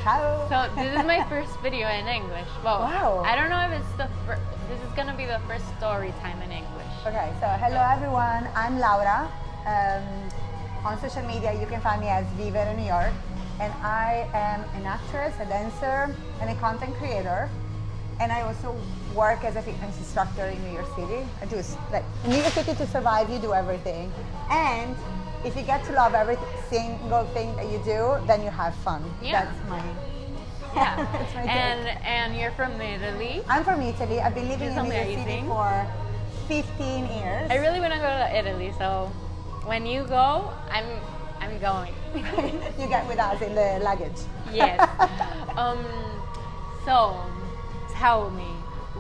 Ciao. So this is my first video in English. Well, Wow. I don't know if it's the first. This is gonna be the first story time in English. Okay, so hello everyone. I'm Laura. On social media, you can find me as Viver in New York, and I am an actress, a dancer, and a content creator. And I also work as a fitness instructor in New York City. I do like in New York City to survive. You do everything, and if you get to love every single thing that you do, then you have fun. Yeah. That's my Yeah. That's my take. And you're from Italy. I'm from Italy. I've been living It's in New York City amazing. for 15 years. I really want to go to Italy. So when you go, I'm going. You get with us in the luggage. Yes. So tell me,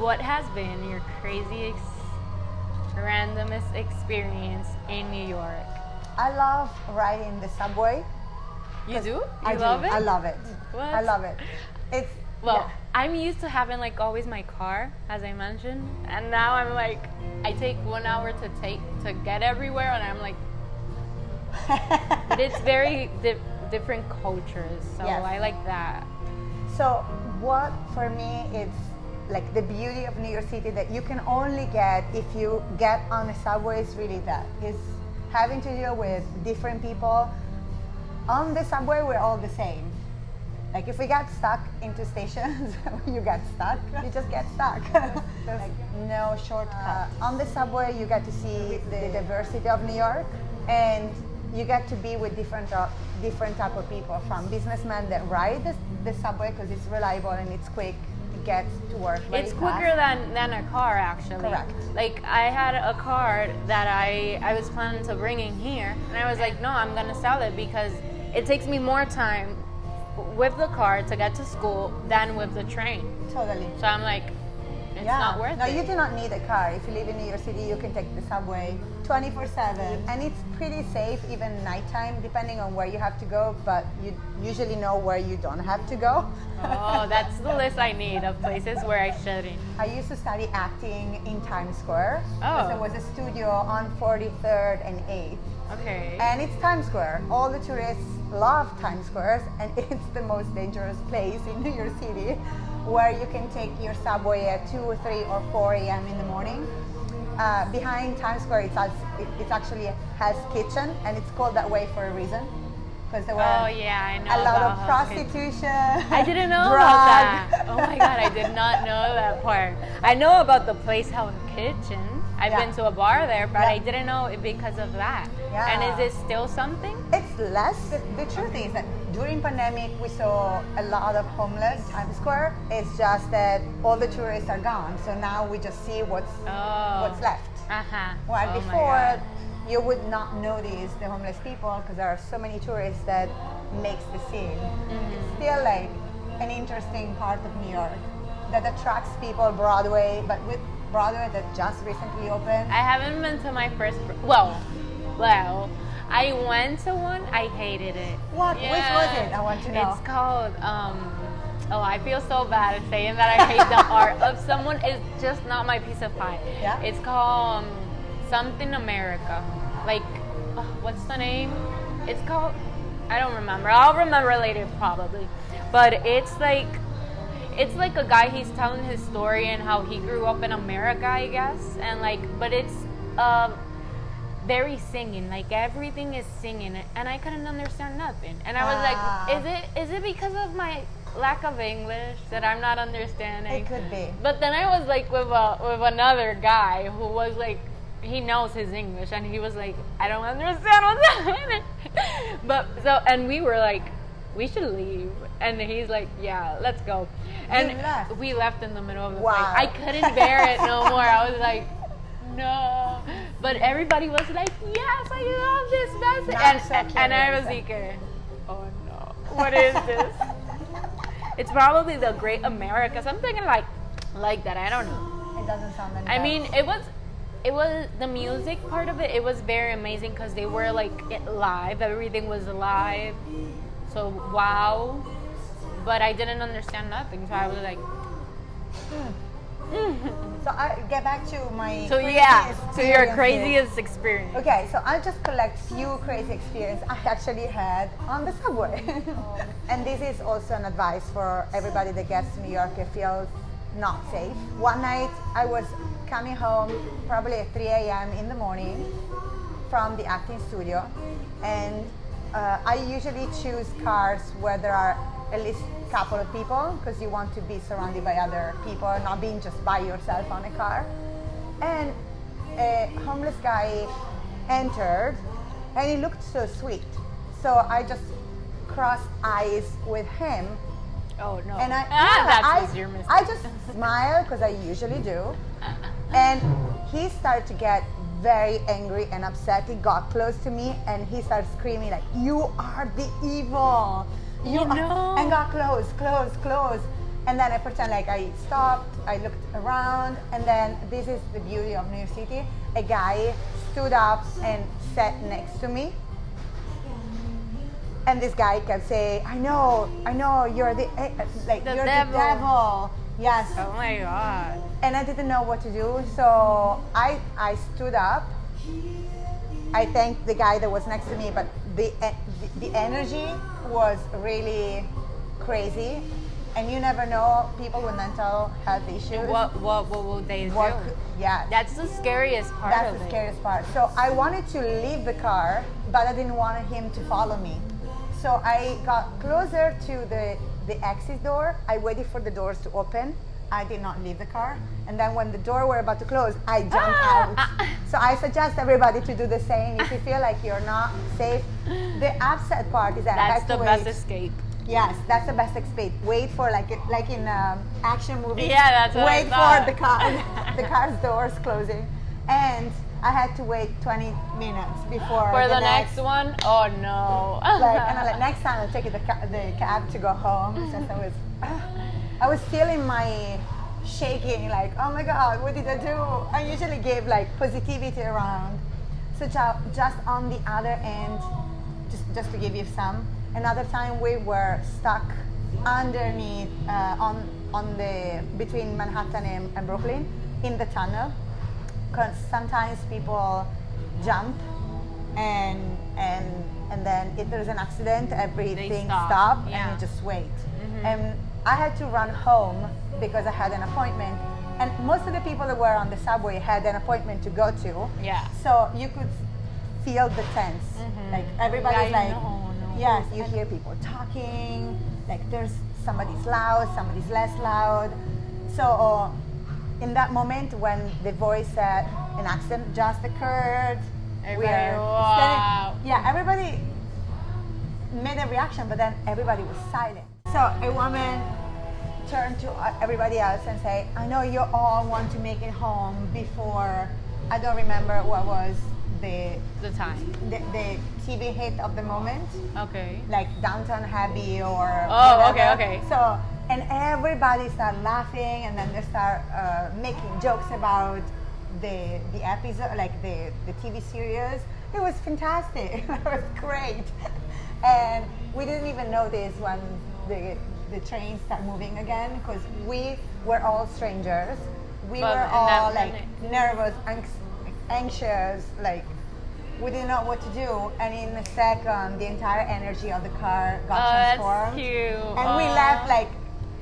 what has been your craziest, randomest experience in New York? I love riding the subway. You do? I You do. love it? I love it. What? I love it. It's Well, yeah. I'm used to having like always my car, as I mentioned, and now I'm like, I take 1 hour to get everywhere, and I'm like, but it's very different cultures, so Yes. I like that. So what for me it's like the beauty of New York City that you can only get if you get on a subway is really that. Is having to deal with different people. On the subway we're all the same. Like if we get stuck into stations, you get stuck. You just get stuck. Like no shortcut. On the subway you get to see the diversity of New York, and you get to be with different type of people, from businessmen that ride the subway because it's reliable and it's quick to get to work very It's fast. quicker than a car, actually. Correct. Like I had a car that I was planning to bring in here, and I was like, no, I'm gonna sell it because it takes me more time with the car to get to school than with the train. Totally. So I'm like, it's not worth no, it. you do not need a car. If you live in New York City, you can take the subway 24/7, and it's pretty safe even nighttime, depending on where you have to go. But you usually know where you don't have to go. Oh, that's the list I need of places where I shouldn't. I used to study acting in Times Square. Oh. There was a studio on 43rd and 8th. Okay. And it's Times Square. All the tourists love Times Square, and it's the most dangerous place in New York City, where you can take your subway at 2 or 3 or 4 a.m. in the morning. Behind Times Square, it's actually a Hell's Kitchen, and it's called that way for a reason, because there were Oh yeah, I know a lot about of Hell's Kitchen. prostitution. I didn't know drug. about that. Oh my god, I did not know that part. I know about the place Hell's Kitchen. I've Yeah. been to a bar there, but Yeah. I didn't know it because of that. Yeah. And is it still something? It's less. The truth is that during pandemic we saw a lot of homeless in Times Square. It's just that all the tourists are gone, so now we just see what's left. Uh-huh. While Oh my before God. you would not notice the homeless people because there are so many tourists that makes the scene. It's still like an interesting part of New York that attracts people. Broadway, but with Broadway that just recently opened. I haven't been to my first. Well, I went to one. I hated it. What? Which was it? I want to know. It's called. Oh, I feel so bad saying that I hate the art of someone. It's just not my piece of pie. Yeah? It's called Something America. Like, what's the name? It's called. I don't remember. I'll remember later probably. But it's like a guy. He's telling his story and how he grew up in America, I guess. And like, but it's very singing. Like everything is singing, and I couldn't understand nothing. And I was like, is it because of my lack of English that I'm not understanding? It could be. But then I was like with another guy who was like, he knows his English, and he was like, I don't understand what's happening. But so, and we were like, we should leave, and he's like, yeah, let's go. And You left? we left in the middle of the Wow. fight. I couldn't bear it no more. I was like, no. But everybody was like, yes, I love this message. Now I'm so And I was curious. like, oh no, what is this? It's probably the Great America, something like that. I don't know. It doesn't sound any I better. mean, it was the music part of it. It was very amazing because they were like live. Everything was live. So wow. But I didn't understand nothing. So I was like, So I get back to my so crazy yeah. So your experiences. craziest experience. Okay, so I'll just collect few crazy experiences I actually had on the subway. And this is also an advice for everybody that gets to New York and feels not safe. One night I was coming home probably at 3 a.m. in the morning from the acting studio, and I usually choose cars where there are at least a couple of people because you want to be surrounded by other people, not being just by yourself on a car. And a homeless guy entered and he looked so sweet. So I just crossed eyes with him. Oh no. And that's your mistake. I just smiled because I usually do. And he started to get very angry and upset. He got close to me and he started screaming like, "You are the evil. You are," no. and got close. And then I pretend like I stopped, I looked around, and then this is the beauty of New York City. A guy stood up and sat next to me. And this guy kept saying, I know, you're the you're devil." the devil. Yes. Oh my god. And I didn't know what to do, so I stood up. I thanked the guy that was next to me, but the energy was really crazy, and you never know people with mental health issues. What will they do? Yeah, That's the scariest part that's of the it. scariest part. So I wanted to leave the car, but I didn't want him to follow me. So I got closer to the exit door. I waited for the doors to open. I did not leave the car. And then when the door were about to close, I jumped out. So I suggest everybody to do the same. If you feel like you're not safe, the upset part is that I That's had the to best wait. escape. Yes, that's the best escape. Wait for like in action movies. Yeah, that's what I Wait thought. for the car's doors closing, and I had to wait 20 minutes before For the next one? Oh no. and I'm like, next time I'll take the cab to go home. Since I was feeling my shaking, like, oh my God, what did I do? I usually give like positivity around. So just on the other end, just to give you some. Another time we were stuck underneath on the between Manhattan and Brooklyn in the tunnel, because sometimes people jump and then if there's an accident, everything stops Yeah. and you just wait. And I had to run home because I had an appointment, and most of the people that were on the subway had an appointment to go to. Yeah. So you could feel the tense, like everybody's Yeah, like, no. yes, you hear people talking, like there's somebody's loud, somebody's less loud. So in that moment when the voice said an accident just occurred, Everybody, wow. everybody made a reaction, but then everybody was silent. So a woman turned to everybody else and say, I know you all want to make it home before, I don't remember what was the time. the TV hit of the moment, Okay. like Downton Abbey or Oh, whatever. okay. So, and everybody started laughing, and then they start making jokes about the episode, like the TV series. It was fantastic. It was great. And we didn't even notice when the train started moving again, because we were all strangers. We But were in all that like minute- nervous, anxious, like we didn't know what to do. And in a second, the entire energy of the car got transformed. That's cute. And we Aw. left like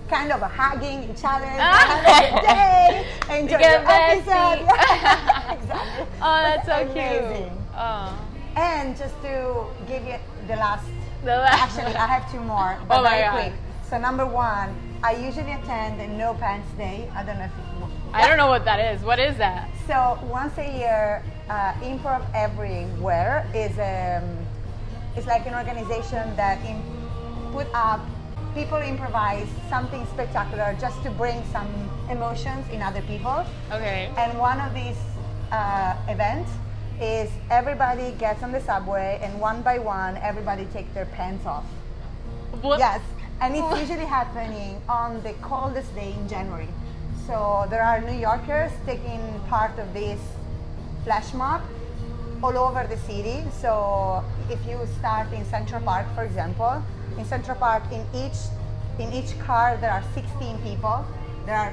kind of hugging each other. Ah. Have a good day. Enjoy get your episode. besties. Yeah, exactly. Oh, that's so amazing. cute. Oh. And just to give you the last, The last actually I have two more, but Oh my very God. quick. So number one, I usually attend the No Pants Day. I don't know if I don't know what that is. What is that? So once a year, Improv Everywhere is it's like an organization that put up, people improvise something spectacular just to bring some emotions in other people. Okay. And one of these events is everybody gets on the subway, and one by one, everybody takes their pants off. What? Yes, and it's usually happening on the coldest day in January. So there are New Yorkers taking part of this flash mob all over the city. So if you start in Central Park, for example, in Central Park, in each car there are 16 people. There are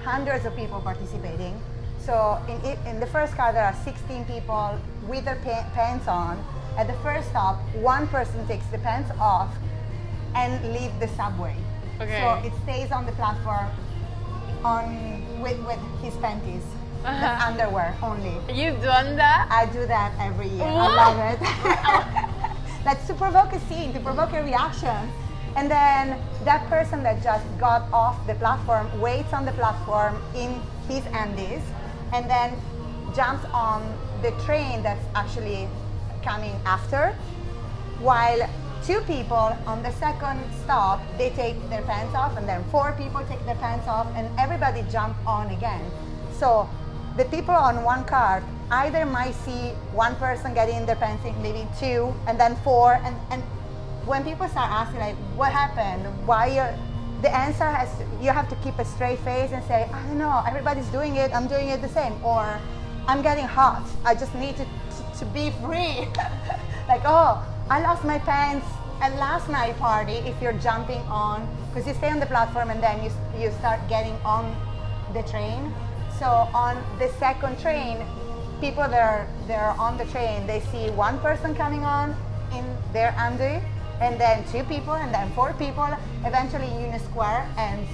hundreds of people participating. So in the first car there are 16 people with their pants on. At the first stop, one person takes the pants off, and leave the subway. Okay. So it stays on the platform with his panties, the underwear only. You've done that? I do that every year. What? I love it. That's to provoke a scene, to provoke a reaction. And then that person that just got off the platform waits on the platform in his undies and then jumps on the train that's actually coming after, while 2 people on the second stop, they take their pants off, and then 4 people take their pants off, and everybody jump on again. So the people on one cart either might see 1 person getting their pants in, maybe 2, and then 4, and when people start asking like, what happened? The answer you have to keep a straight face and say, I don't know, everybody's doing it, I'm doing it the same, or I'm getting hot, I just need to be free. Like, oh, I lost my pants at last night party. If you're jumping on, because you stay on the platform and then you start getting on the train. So on the second train, people that are on the train, they see 1 person coming on in their undie, and then 2 people, and then 4 people. Eventually Union Square ends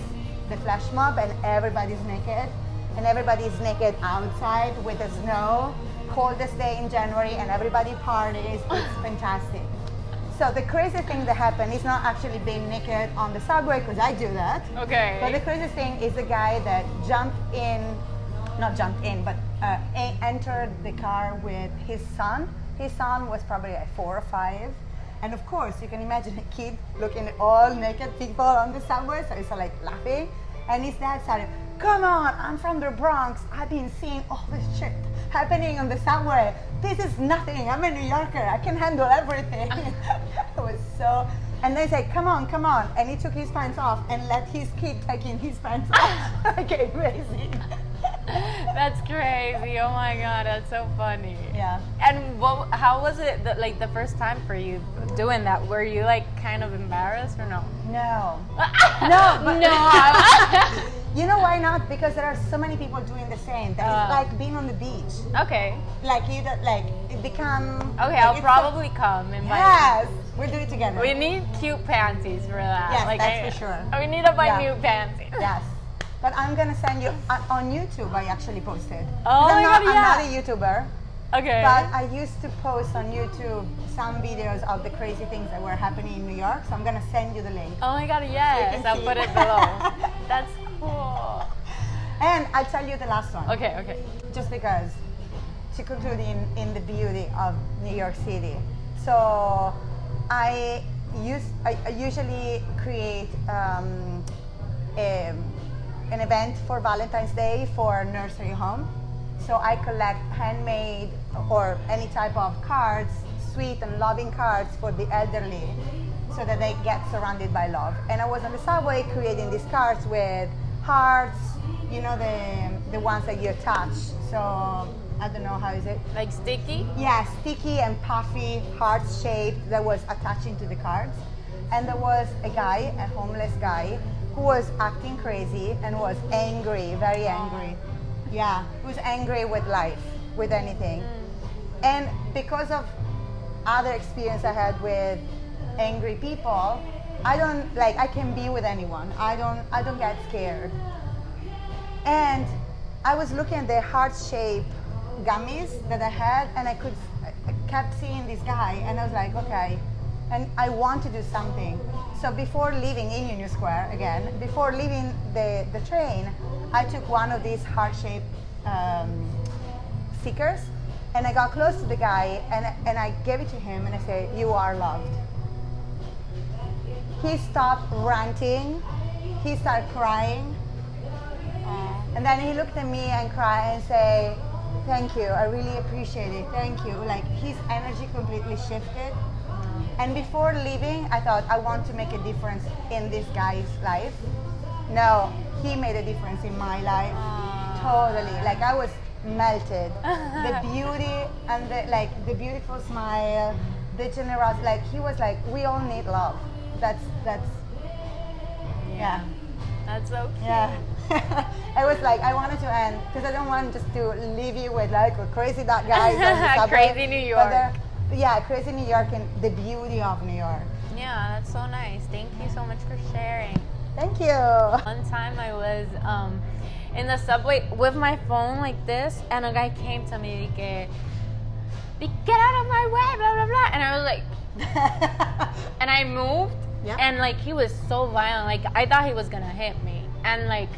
the flash mob, and everybody's naked, and everybody's naked outside with the snow, coldest day in January, and everybody parties. It's fantastic. So the crazy thing that happened is not actually being naked on the subway, because I do that. Okay. But the crazy thing is the guy that entered the car with his son. His son was probably like 4 or 5. And of course, you can imagine a kid looking at all naked people on the subway, so he's like laughing. And his dad started, come on, I'm from the Bronx. I've been seeing all this shit happening on the subway. This is nothing. I'm a New Yorker. I can handle everything. It was so... And they said, come on, come on. And he took his pants off and let his kid taking his pants off. Okay, crazy. That's crazy. Oh my God, that's so funny. Yeah. And how was it the first time for you doing that? Were you like kind of embarrassed or no? No. No, but No. you know why not? Because there are so many people doing the same. That it's like being on the beach. Okay. Like you don't like it become. Okay, like, I'll it's probably come and buy. Yes, we'll do it together. We need cute panties for that. Yes, that's for sure. We need to buy Yeah. new panties. Yes. But I'm gonna send you on YouTube. I actually posted. Oh my God, I'm yeah. not a YouTuber, Okay. but I used to post on YouTube some videos of the crazy things that were happening in New York. So I'm gonna send you the link. Oh my God, yes. can I'll see. put it below. That's cool. And I'll tell you the last one. Okay, okay. Just because, to conclude in the beauty of New York City. So I usually create an event for Valentine's Day for nursery home. So I collect handmade or any type of cards, sweet and loving cards for the elderly, so that they get surrounded by love. And I was on the subway creating these cards with hearts, you know, the ones that you attach. So I don't know, how is it? Like sticky? Yeah, sticky and puffy, heart-shaped, that was attaching to the cards. And there was a guy, a homeless guy, who was acting crazy and was angry, very angry. Yeah, he was angry with life, with anything. And because of other experience I had with angry people, I can be with anyone. I don't get scared. And I was looking at the heart-shaped gummies that I had, and I kept seeing this guy, and I was like, okay, and I want to do something. So before leaving in Union Square again, before leaving the train, I took one of these heart-shaped stickers, and I got close to the guy, and I gave it to him, and I said, you are loved. He stopped ranting, he started crying, and then he looked at me and cried and said, thank you, I really appreciate it, thank you. Like, his energy completely shifted. And before leaving, I thought, I want to make a difference in this guy's life. No, he made a difference in my life. Totally. Like, I was melted. The beauty and the beautiful smile, the generosity. Like, he was like, we all need love. That's yeah. That's so cute. Yeah. I was like, I wanted to end, because I don't want just to leave you with like a crazy that guy. Crazy New York. Yeah, crazy New York and the beauty of New York. Yeah, that's so nice. Thank you so much for sharing. Thank you. One time I was in the subway with my phone like this, and a guy came to me like, get out of my way, blah blah blah, and I was like, and I moved, Yeah. and like he was so violent, like I thought he was gonna hit me, and like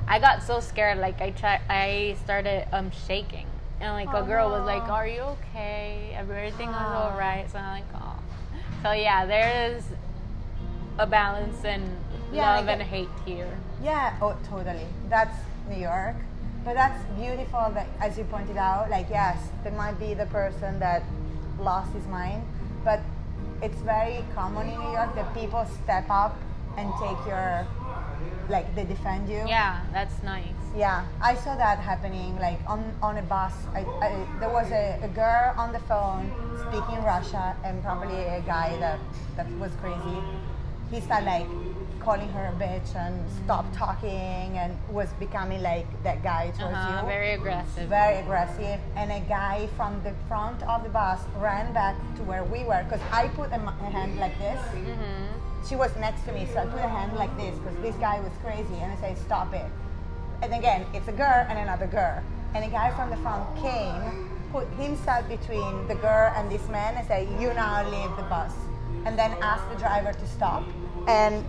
I got so scared, like I started shaking, and like a girl was like, "Are you okay? Everything is all right?" So I'm like, "Oh." So yeah, there is a balance in Yeah, love like and hate here. Yeah, oh, totally. That's New York. But that's beautiful that, as you pointed out, like, yes, there might be the person that lost his mind, but it's very common in New York that people step up and take your, like, they defend you. Yeah, that's nice. Yeah, I saw that happening, like, on a bus. There was a girl on the phone speaking Russia, and probably a guy that was crazy. He started, like, calling her a bitch and stopped talking and was becoming like that guy towards you. Very aggressive. Very aggressive. And a guy from the front of the bus ran back to where we were, because I put a hand like this. Mm-hmm. She was next to me, so I put a hand like this because this guy was crazy, and I said, stop it. And again, it's a girl and another girl. And a guy from the front came, put himself between the girl and this man and said, you now leave the bus. And then asked the driver to stop and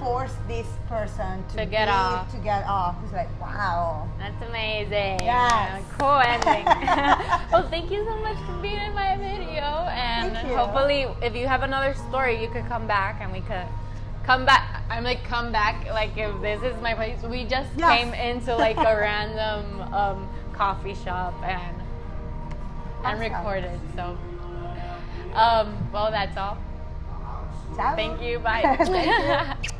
force this person to get off. To get off. It's like, wow. That's amazing. Yes. Cool ending. Well, thank you so much for being in my video. And Thank you. hopefully, if you have another story, you could come back and we could come back. I'm like, come back. Like, if this is my place. We just Yes. came into like a random coffee shop and Awesome. recorded. So, well, that's all. Ciao. Thank you. Bye. Thank you.